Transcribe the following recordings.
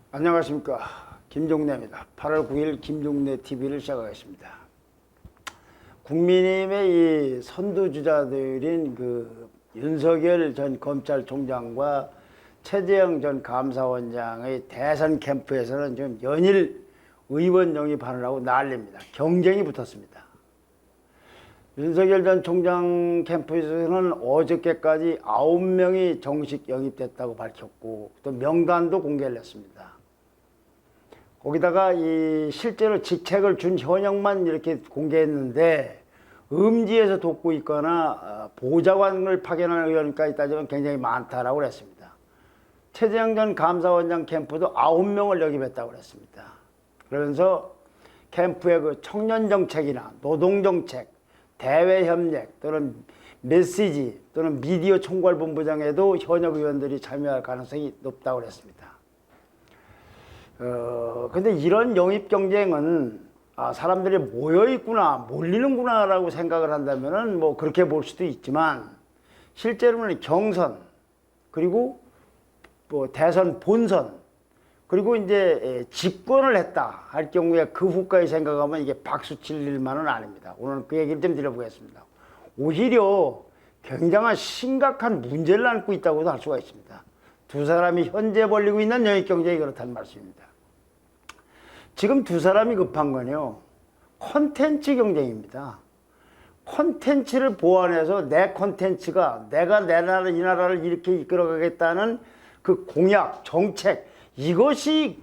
안녕하십니까, 김종래입니다. 8월 9일 김종래 TV를 시작하겠습니다. 국민의힘의 이 선두주자들인 윤석열 전 검찰총장과 최재형 전 감사원장의 대선 캠프에서는 지금 연일 의원 영입하느라고 난립니다. 경쟁이 붙었습니다. 윤석열 전 총장 캠프에서는 어저께까지 9명이 정식 영입됐다고 밝혔고 또 명단도 공개를 했습니다. 거기다가 이 실제로 직책을 준 현역만 이렇게 공개했는데 음지에서 돕고 있거나 보좌관을 파견하는 의원까지 따지면 굉장히 많다라고 그랬습니다. 최재형 전 감사원장 캠프도 9명을 영입했다고 그랬습니다. 그러면서 캠프의 그 청년 정책이나 노동 정책, 대외 협력 또는 메시지 또는 미디어 총괄본부장에도 현역 의원들이 참여할 가능성이 높다고 그랬습니다. 근데 이런 영입 경쟁은 사람들이 모여있구나, 몰리는구나라고 생각을 한다면은 뭐 그렇게 볼 수도 있지만 실제로는 경선, 그리고 뭐 대선 본선, 그리고 이제 집권을 했다 할 경우에 그 후까지 생각하면 이게 박수 칠 일만은 아닙니다. 오늘 그 얘기를 좀 드려보겠습니다. 오히려 굉장한 심각한 문제를 안고 있다고도 할 수가 있습니다. 두 사람이 현재 벌이고 있는 영입 경쟁이 그렇다는 말씀입니다. 지금 두 사람이 급한 건요, 콘텐츠 경쟁입니다. 콘텐츠를 보완해서 내 콘텐츠가 내가 내 나라 이 나라를 이렇게 이끌어가겠다는 그 공약, 정책, 이것이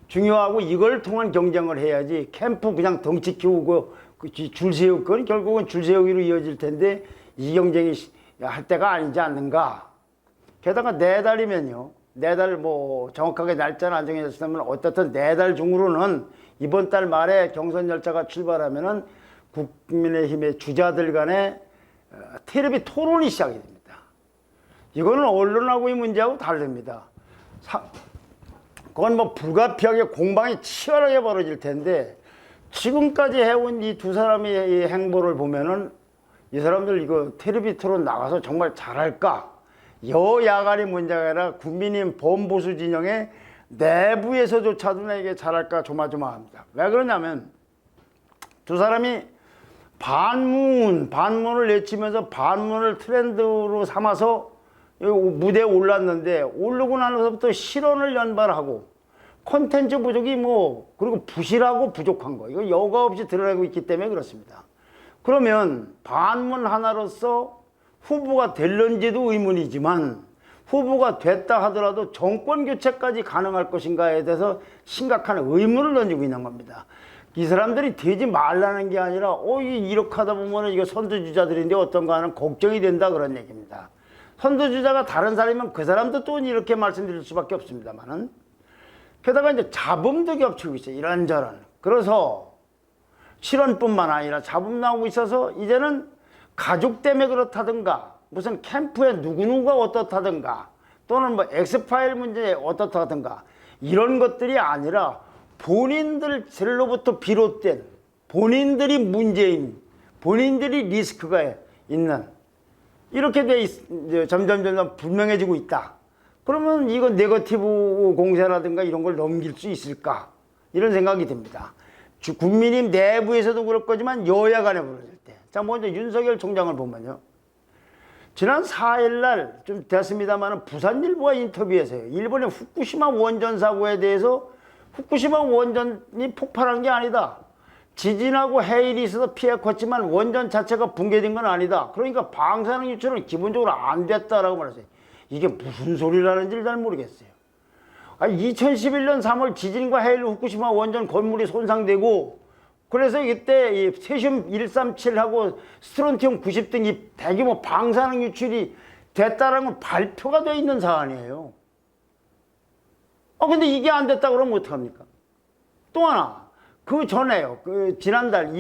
중요하고 이걸 통한 경쟁을 해야지 캠프 그냥 덩치 키우고 줄 세우고 그건 결국은 줄 세우기로 이어질 텐데 이 경쟁이 할 때가 아니지 않는가. 게다가 내달이면요, 내달 뭐 정확하게 날짜는 안 정해졌다면 어떻든 내달 중으로는 이번 달 말에 경선 열차가 출발하면은 국민의힘의 주자들 간의 텔레비 토론이 시작이 됩니다. 이거는 언론하고의 문제하고 다릅니다. 그건 뭐 불가피하게 공방이 치열하게 벌어질 텐데 지금까지 해온 이 두 사람의 이 행보를 보면은 이 사람들 이거 텔레비 토론 나가서 정말 잘할까? 여야간의 문제가 아니라 국민의힘 범보수 진영의 내부에서조차도 이게 잘할까 조마조마합니다. 왜 그러냐면 두 사람이 반문을 외치면서 반문을 트렌드로 삼아서 무대에 올랐는데 오르고 나서부터 실언을 연발하고 콘텐츠 부족이 그리고 부실하고 부족한 거 이거 여과 없이 드러내고 있기 때문에 그렇습니다. 그러면 반문 하나로서 후보가 될런지도 의문이지만 후보가 됐다 하더라도 정권 교체까지 가능할 것인가에 대해서 심각한 의문을 던지고 있는 겁니다. 이 사람들이 되지 말라는 게 아니라 이렇게 하다 보면 이거 선두주자들인데 어떤가 하는 걱정이 된다 그런 얘기입니다. 선두주자가 다른 사람이면 그 사람도 또 이렇게 말씀드릴 수밖에 없습니다만은 게다가 이제 잡음도 겹치고 있어요. 이런저런. 그래서 실언뿐만 아니라 잡음 나오고 있어서 이제는 가족 때문에 그렇다든가 무슨 캠프에 누구누구가 어떻다든가 또는 뭐 엑스파일 문제에 어떻다든가 이런 것들이 아니라 본인들로부터 비롯된 본인들이 문제인 본인들이 리스크가 있는 이렇게 점점 분명해지고 있다. 그러면 이건 네거티브 공세라든가 이런 걸 넘길 수 있을까? 이런 생각이 듭니다. 국민의힘 내부에서도 그럴 거지만 여야 간에 벌어질 때. 자, 먼저 윤석열 총장을 보면요. 지난 4일날 좀 됐습니다만 부산일보와 인터뷰에서요. 일본의 후쿠시마 원전 사고에 대해서 후쿠시마 원전이 폭발한 게 아니다. 지진하고 해일이 있어서 피해 컸지만 원전 자체가 붕괴된 건 아니다. 그러니까 방사능 유출은 기본적으로 안 됐다라고 말했어요. 이게 무슨 소리라는지를 잘 모르겠어요. 2011년 3월 지진과 해일로 후쿠시마 원전 건물이 손상되고 그래서 이때 이 세슘 137하고 스트론튬 90 등 이 대규모 방사능 유출이 됐다라는 건 발표가 돼 있는 사안이에요. 근데 이게 안 됐다 그러면 어떡합니까? 또 하나. 그 전에요. 지난달,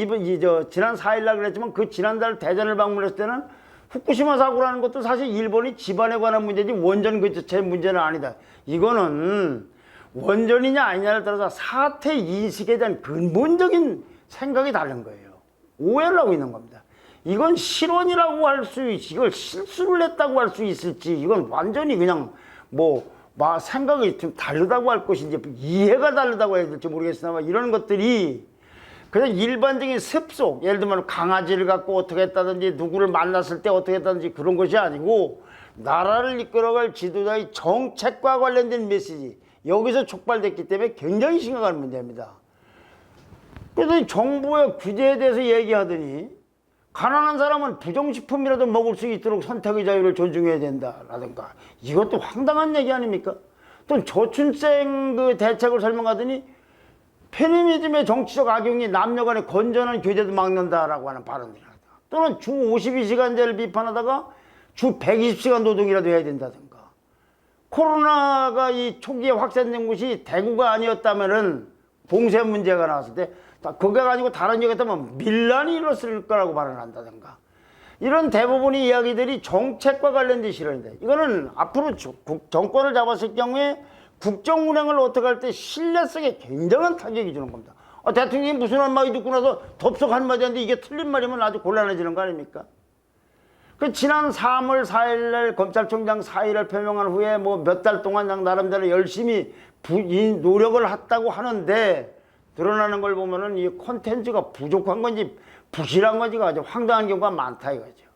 지난 4일날 그랬지만 그 지난달 대전을 방문했을 때는 후쿠시마 사고라는 것도 사실 일본이 집안에 관한 문제지 원전 그 자체의 문제는 아니다. 이거는 원전이냐 아니냐를 따라서 사태 인식에 대한 근본적인 생각이 다른 거예요. 오해를 하고 있는 겁니다. 이건 실언이라고 할 수, 이걸 실수를 했다고 할 수 있을지, 이건 완전히 그냥 생각이 좀 다르다고 할 것인지 이해가 다르다고 해야 될지 모르겠으나 이런 것들이 그냥 일반적인 습속, 예를 들면 강아지를 갖고 어떻게 했다든지 누구를 만났을 때 어떻게 했다든지 그런 것이 아니고 나라를 이끌어갈 지도자의 정책과 관련된 메시지, 여기서 촉발됐기 때문에 굉장히 심각한 문제입니다. 그래서 정부의 규제에 대해서 얘기하더니 가난한 사람은 부정식품이라도 먹을 수 있도록 선택의 자유를 존중해야 된다라든가, 이것도 황당한 얘기 아닙니까? 또 저출생 그 대책을 설명하더니 페미니즘의 정치적 악용이 남녀 간의 건전한 교제도 막는다라고 하는 발언들이 나다. 또는 주 52시간제를 비판하다가 주 120시간 노동이라도 해야 된다든가. 코로나가 이 초기에 확산된 곳이 대구가 아니었다면은 봉쇄 문제가 나왔을 때 그게 아니고 다른 지역이었다면 밀란이 일었을 거라고 발언한다든가. 이런 대부분의 이야기들이 정책과 관련된 실언인데, 이거는 앞으로 정권을 잡았을 경우에 국정 운행을 어떻게 할 때 신뢰성에 굉장한 타격이 주는 겁니다. 대통령이 무슨 한마디 듣고 나서 덥석 한마디 하는데 이게 틀린 말이면 아주 곤란해지는 거 아닙니까? 지난 3월 4일 날 검찰총장 사의를 표명한 후에 뭐 몇 달 동안 나름대로 열심히 노력을 했다고 하는데, 드러나는 걸 보면은 이 콘텐츠가 부족한 건지 부실한 건지가 아주 황당한 경우가 많다 이거죠.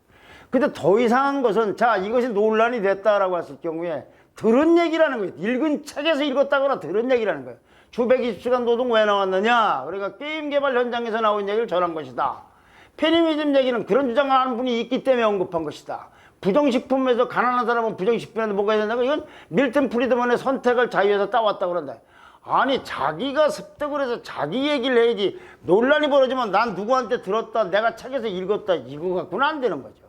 근데 더 이상한 것은, 자, 이것이 논란이 됐다라고 했을 경우에 들은 얘기라는 거예요. 읽은 책에서 읽었다거나 들은 얘기라는 거예요. 주 120시간 노동 왜 나왔느냐? 그러니까 게임 개발 현장에서 나온 얘기를 전한 것이다. 페미니즘 얘기는 그런 주장을 하는 분이 있기 때문에 언급한 것이다. 부정식품에서 가난한 사람은 부정식품에도 먹어야 된다고, 이건 밀턴 프리드먼의 선택을 자유에서 따왔다고 그런다. 아니, 자기가 습득을 해서 자기 얘기를 해야지. 논란이 벌어지면 난 누구한테 들었다, 내가 책에서 읽었다, 이거 갖고는 안 되는 거죠.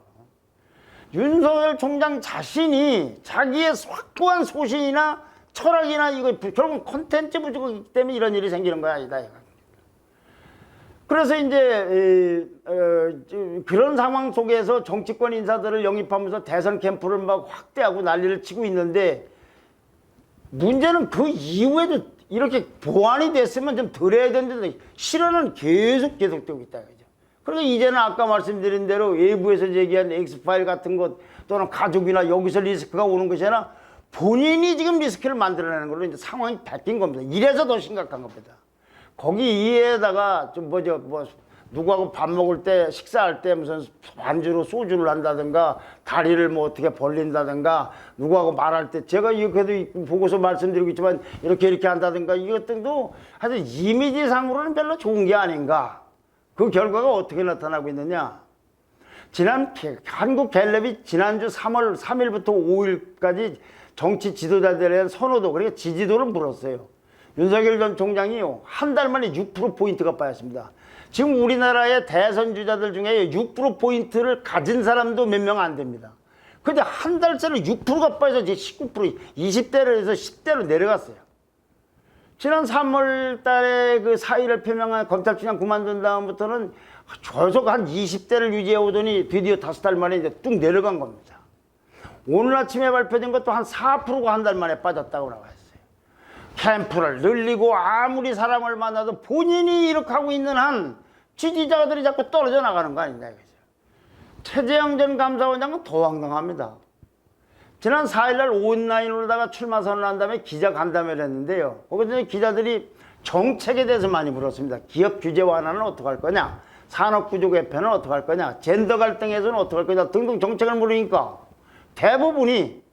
윤석열 총장 자신이 자기의 확고한 소신이나 철학이나 이거 결국은 콘텐츠 부족이기 때문에 이런 일이 생기는 거야, 아니다. 그래서 이제 그런 상황 속에서 정치권 인사들을 영입하면서 대선 캠프를 막 확대하고 난리를 치고 있는데, 문제는 그 이후에도 이렇게 보완이 됐으면 좀 덜 해야 되는데 실언은 계속되고 있다. 그러니까 이제는 아까 말씀드린 대로 외부에서 얘기한 엑스파일 같은 것, 또는 가족이나 여기서 리스크가 오는 것이 아니라 본인이 지금 리스크를 만들어내는 걸로 이제 상황이 바뀐 겁니다. 이래서 더 심각한 겁니다. 거기에다가 좀 누구하고 밥 먹을 때, 식사할 때 무슨 반주로 소주를 한다든가, 다리를 뭐 어떻게 벌린다든가, 누구하고 말할 때, 제가 이렇게도 보고서 말씀드리고 있지만 이렇게 한다든가, 이것들도 하여튼 이미지상으로는 별로 좋은 게 아닌가. 그 결과가 어떻게 나타나고 있느냐. 한국 갤럽이 지난주 3월 3일부터 5일까지 정치 지도자들에 대한 선호도, 그러니까 지지도를 물었어요. 윤석열 전 총장이요, 한 달 만에 6%포인트가 빠졌습니다. 지금 우리나라의 대선 주자들 중에 6%포인트를 가진 사람도 몇 명 안 됩니다. 근데 한 달 새로 6%가 빠져서 이제 19%, 20대로 해서 10대로 내려갔어요. 지난 3월 달에 그 사의를 표명한 검찰총장 그만둔 다음부터는 계속 한 20대를 유지해 오더니 드디어 5달 만에 이제 뚝 내려간 겁니다. 오늘 아침에 발표된 것도 한 4%가 한 달 만에 빠졌다고 나와 있어요. 캠프를 늘리고 아무리 사람을 만나도 본인이 이렇게 하고 있는 한 지지자들이 자꾸 떨어져 나가는 거 아닌가 이거죠. 최재형 전 감사원장은 더 황당합니다. 지난 4일날 온라인으로다가 출마 선언한 다음에 기자 간담회를 했는데요. 거기서 기자들이 정책에 대해서 많이 물었습니다. 기업 규제 완화는 어떻게 할 거냐, 산업구조 개편은 어떻게 할 거냐, 젠더 갈등 해소는 어떻게 할 거냐 등등 정책을 물으니까 대부분이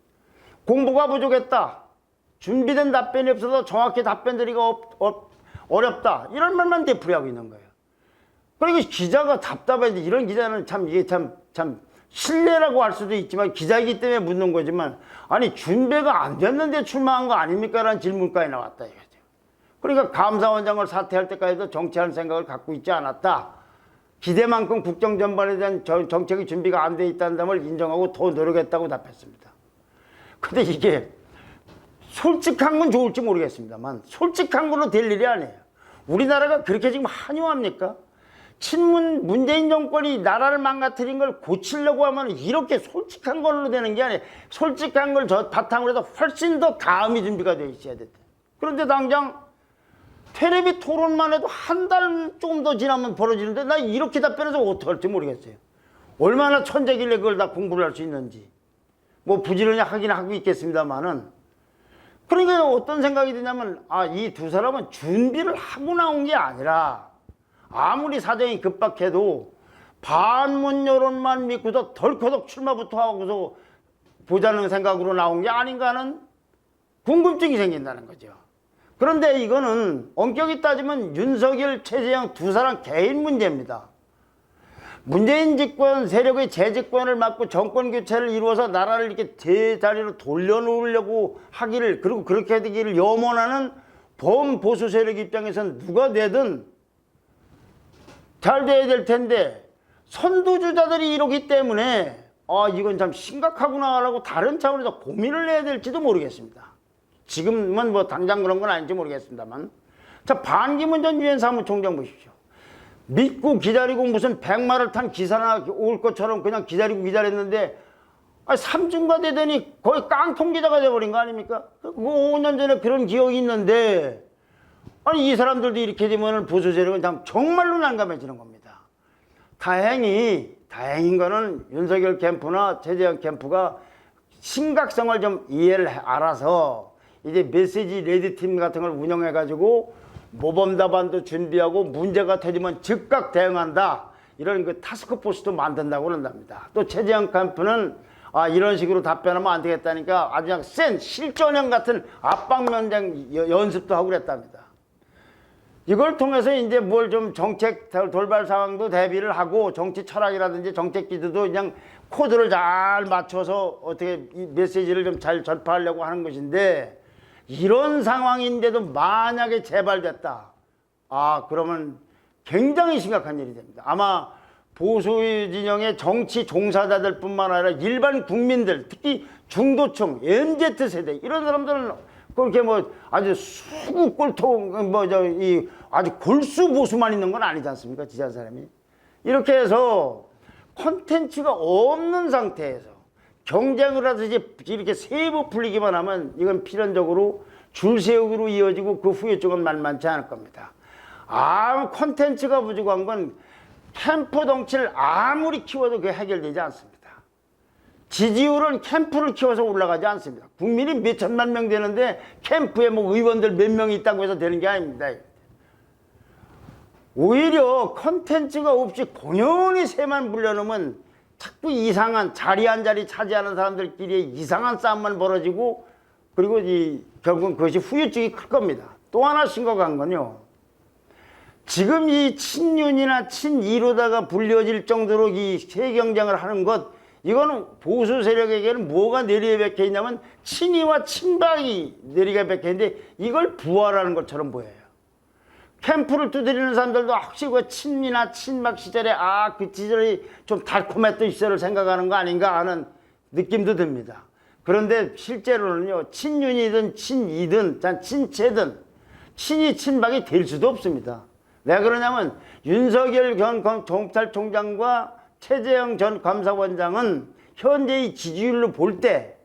공부가 부족했다, 준비된 답변이 없어서 정확히 답변 드리기가 어렵다, 이런 말만 되풀이하고 있는 거예요. 그러니까 기자가 답답해서, 이런 기자는 이게 참 신뢰라고 할 수도 있지만 기자이기 때문에 묻는 거지만, 아니 준비가 안 됐는데 출마한 거 아닙니까? 라는 질문까지 나왔다 이거죠. 그러니까 감사원장을 사퇴할 때까지도 정치할 생각을 갖고 있지 않았다. 기대만큼 국정 전반에 대한 정책의 준비가 안 돼 있다는 점을 인정하고 더 노력했다고 답했습니다. 근데 이게 솔직한 건 좋을지 모르겠습니다만 솔직한 걸로 될 일이 아니에요. 우리나라가 그렇게 지금 한요합니까? 문재인 정권이 나라를 망가뜨린 걸 고치려고 하면 이렇게 솔직한 걸로 되는 게 아니에요. 솔직한 걸 바탕으로 해서 훨씬 더 다음이 준비가 되어 있어야 됐대. 그런데 당장 텔레비 토론만 해도 한 달 조금 더 지나면 벌어지는데, 나 이렇게 답변해서 어떻게 할지 모르겠어요. 얼마나 천재길래 그걸 다 공부를 할 수 있는지. 뭐 부지런히 하긴 하고 있겠습니다만은, 그러니까 어떤 생각이 드냐면, 이 두 사람은 준비를 하고 나온 게 아니라 아무리 사정이 급박해도 반문 여론만 믿고서 덜커덕 출마부터 하고서 보자는 생각으로 나온 게 아닌가 하는 궁금증이 생긴다는 거죠. 그런데 이거는 엄격히 따지면 윤석열, 최재형 두 사람 개인 문제입니다. 문재인 집권 세력의 재집권을 막고 정권 교체를 이루어서 나라를 이렇게 제자리로 돌려놓으려고 하기를, 그리고 그렇게 되기를 염원하는 범보수 세력 입장에서는 누가 되든 잘 돼야 될 텐데, 선두주자들이 이러기 때문에 이건 참 심각하구나라고 다른 차원에서 고민을 해야 될지도 모르겠습니다. 지금은 뭐 당장 그런 건 아닌지 모르겠습니다만. 자, 반기문 전 유엔 사무총장 보십시오. 믿고 기다리고 무슨 백마를 탄 기사나 올 것처럼 그냥 기다렸는데 3주가 되더니 거의 깡통 기자가 돼버린 거 아닙니까? 5년 전에 그런 기억이 있는데, 이 사람들도 이렇게 되면 보수 세력은 정말로 난감해지는 겁니다. 다행인 거는 윤석열 캠프나 최재형 캠프가 심각성을 좀 이해를 알아서 이제 메시지 레드팀 같은 걸 운영해가지고 모범답안도 준비하고 문제가 터지면 즉각 대응한다, 이런 그 타스크포스도 만든다고 그런답니다. 또 최재형 캠프는 이런 식으로 답변하면 안 되겠다니까 아주 그냥 센 실전형 같은 압박면장 연습도 하고 그랬답니다. 이걸 통해서 이제 뭘 좀 정책 돌발 상황도 대비를 하고 정치 철학이라든지 정책 기조도 그냥 코드를 잘 맞춰서 어떻게 이 메시지를 좀 잘 전파하려고 하는 것인데, 이런 상황인데도 만약에 재발됐다, 그러면 굉장히 심각한 일이 됩니다. 아마 보수 진영의 정치 종사자들 뿐만 아니라 일반 국민들, 특히 중도층, MZ세대 이런 사람들은 그렇게 뭐 아주 수구 꼴통 아주 골수 보수만 있는 건 아니지 않습니까? 지지한 사람이. 이렇게 해서 콘텐츠가 없는 상태에서 경쟁을 하듯이 이렇게 세부 풀리기만 하면 이건 필연적으로 줄 세우기로 이어지고 그 후유증은 만만치 않을 겁니다. 콘텐츠가 부족한 건 캠프 덩치를 아무리 키워도 그게 해결되지 않습니다. 지지율은 캠프를 키워서 올라가지 않습니다. 국민이 몇 천만 명 되는데 캠프에 뭐 의원들 몇 명이 있다고 해서 되는 게 아닙니다. 오히려 콘텐츠가 없이 공연히 새만 불려놓으면 자꾸 이상한 자리 한 자리 차지하는 사람들끼리 이상한 싸움만 벌어지고, 그리고 결국은 그것이 후유증이 클 겁니다. 또 하나 심각한 건요, 지금 이 친윤이나 친이로다가 불려질 정도로 이 세경쟁을 하는 것, 이거는 보수 세력에게는 뭐가 내리에 박혀 있냐면 친이와 친박이 내리에 박혀 있는데 이걸 부활하는 것처럼 보여요. 캠프를 두드리는 사람들도 혹시 그 친미나 친박 시절에 그 시절이 좀 달콤했던 시절을 생각하는 거 아닌가 하는 느낌도 듭니다. 그런데 실제로는요, 친윤이든 친이든 친채든 친이 친박이 될 수도 없습니다. 왜 그러냐면 윤석열 전 검찰총장과 최재형 전 감사원장은 현재의 지지율로 볼 때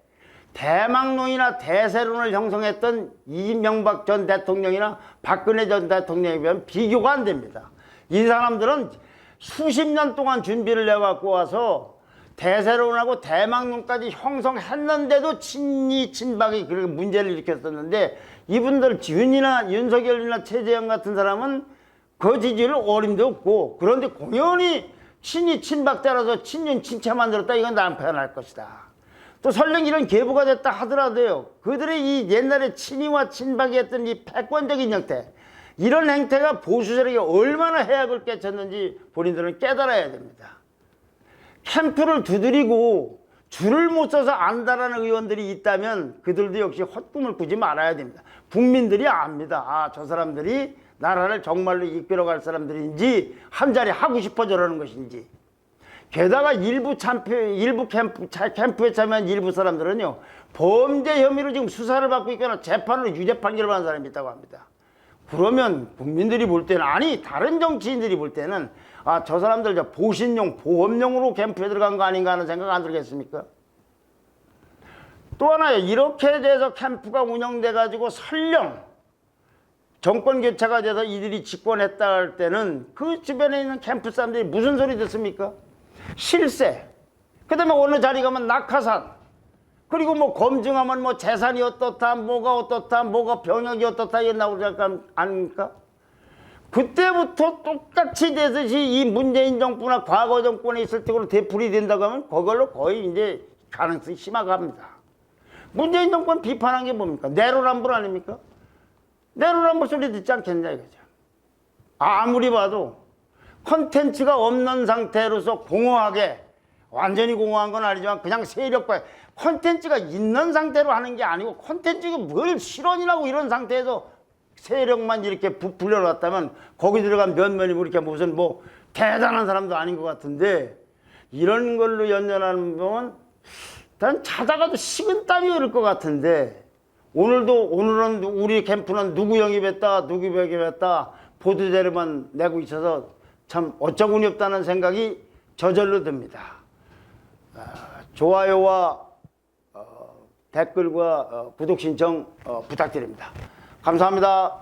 대망론이나 대세론을 형성했던 이명박 전 대통령이나 박근혜 전 대통령에 비하면 비교가 안 됩니다. 이 사람들은 수십 년 동안 준비를 해갖고 와서 대세론하고 대망론까지 형성했는데도 친이 친박이 그렇게 문제를 일으켰었는데, 이분들 윤석열이나 최재형 같은 사람은 그 지지율 어림도 없고, 그런데 공연히 친이 친박 따라서 친윤 친채 만들었다, 이건 난패할 것이다. 또 설령 이런 계보가 됐다 하더라도요, 그들의 이 옛날에 친이와 친박이 했던 이 패권적인 형태, 이런 행태가 보수 세력에 얼마나 해악을 끼쳤는지 본인들은 깨달아야 됩니다. 캠프를 두드리고 줄을 못 서서 안다라는 의원들이 있다면 그들도 역시 헛꿈을 꾸지 말아야 됩니다. 국민들이 압니다. 저 사람들이 나라를 정말로 이끌어갈 사람들인지, 한 자리 하고 싶어 저러는 것인지. 게다가 일부 캠프에 참여한 일부 사람들은요, 범죄 혐의로 지금 수사를 받고 있거나 재판으로 유죄 판결을 받은 사람이 있다고 합니다. 그러면 국민들이 볼 때는, 다른 정치인들이 볼 때는 저 사람들 보신용, 보험용으로 캠프에 들어간 거 아닌가 하는 생각 안 들겠습니까? 또 하나요, 이렇게 돼서 캠프가 운영돼 가지고 설령 정권 교체가 돼서 이들이 집권했다 할 때는 그 주변에 있는 캠프 사람들이 무슨 소리 듣습니까? 실세, 그 다음에 어느 자리 가면 낙하산, 그리고 뭐 검증하면 뭐 재산이 어떻다, 뭐가 어떻다, 뭐가 병역이 어떻다 이게 나오지 않습니까? 그때부터 똑같이 되듯이 이 문재인 정부나 과거 정권에 있을 때로 되풀이 된다고 하면 그걸로 거의 이제 가능성이 심화갑니다. 문재인 정권 비판한 게 뭡니까? 내로남불 아닙니까? 내로남불 소리 듣지 않겠냐 이거죠. 아무리 봐도 컨텐츠가 없는 상태로서 공허하게, 완전히 공허한 건 아니지만 그냥 세력과 컨텐츠가 있는 상태로 하는 게 아니고, 컨텐츠가 뭘 실언이라고 이런 상태에서 세력만 이렇게 불려놨다면 거기 들어간 면면이 이렇게 무슨 뭐 대단한 사람도 아닌 것 같은데, 이런 걸로 연연하는 분은 난 자다가도 식은땀이 흐를 것 같은데, 오늘은 우리 캠프는 누구 영입했다, 누구 영입했다 보도자료만 내고 있어서 참 어처구니 없다는 생각이 저절로 듭니다. 좋아요와 댓글과 구독 신청 부탁드립니다. 감사합니다.